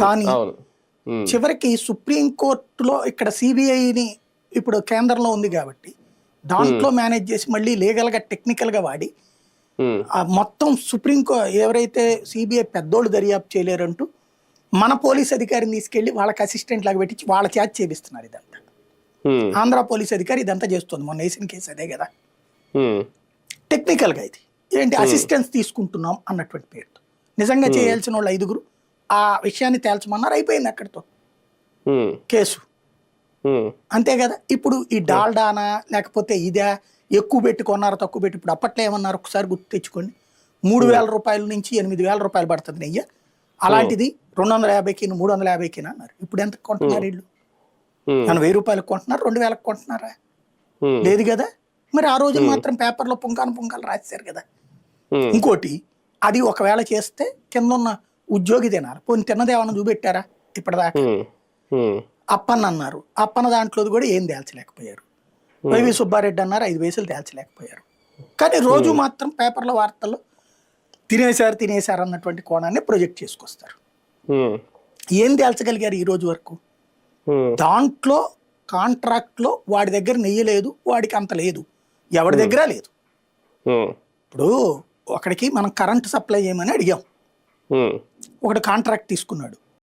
కానీ చివరికి సుప్రీంకోర్టులో ఇక్కడ సిబిఐని ఇప్పుడు కేంద్రంలో ఉంది కాబట్టి దాంట్లో మేనేజ్ చేసి మళ్ళీ లీగల్గా టెక్నికల్గా వాడి మొత్తం ఎవరైతే సిబిఐ పెద్దోళ్ళు దర్యాప్తు చేయలేరంటూ మన పోలీస్ అధికారిని తీసుకెళ్లి వాళ్ళకి అసిస్టెంట్ లాగా పెట్టించి వాళ్ళ చేత చేపిస్తున్నారు ఇదంతా. ఆంధ్ర పోలీస్ అధికారి ఇదంతా చేస్తుంది. మొన్న వేసిన కేసు అదే కదా. టెక్నికల్గా ఇది ఏంటి అసిస్టెన్స్ తీసుకుంటున్నాం అన్నటువంటి పేరుతో నిజంగా చేయాల్సిన వాళ్ళు 5గురు ఆ విషయాన్ని తేల్చమన్నారు, అయిపోయింది అక్కడితో కేసు. అంతే కదా. ఇప్పుడు ఈ డాల్డానా లేకపోతే ఇదా ఎక్కువ పెట్టి కొన్నారు తక్కువ పెట్టి, ఇప్పుడు అప్పట్లో ఏమన్నారు ఒకసారి గుర్తు తెచ్చుకోండి, 3,000 రూపాయల నుంచి 8,000 రూపాయలు పడుతుంది నెయ్యి, అలాంటిది 250కి 350కి అన్నారు. ఇప్పుడు ఎంత కొంటున్నారు వీళ్ళు? మనం 1000 రూపాయలకు కొంటున్నారు, 2,000కి కొంటున్నారా? లేదు కదా. మరి ఆ రోజు మాత్రం పేపర్లో పుంకాలు రాశారు కదా. ఇంకోటి అది ఒకవేళ చేస్తే కింద ఉన్న ఉద్యోగి తినాలి, పోనీ తిన్నదేమన్నా చూపెట్టారా ఇప్పటిదాకా? అప్పన్న అన్నారు, అప్పన్న దాంట్లో కూడా ఏం తేల్చలేకపోయారు. వైవి సుబ్బారెడ్డి అన్నారు, 5 పైసలు తేల్చలేకపోయారు. కానీ రోజు మాత్రం పేపర్ల వార్తల్లో తినేశారు అన్నటువంటి కోణాన్ని ప్రొజెక్ట్ చేసుకొస్తారు. ఏం తేల్చగలిగారు ఈ రోజు వరకు? దాంట్లో కాంట్రాక్ట్లో వాడి దగ్గర నెయ్యి లేదు, వాడికి అంత లేదు, ఎవరి దగ్గర లేదు. ఇప్పుడు ఒకడికి మనం కరెంట్ సప్లై చేయమని అడిగాం, ఒకటి కాంట్రాక్ట్ తీసుకున్నాడు,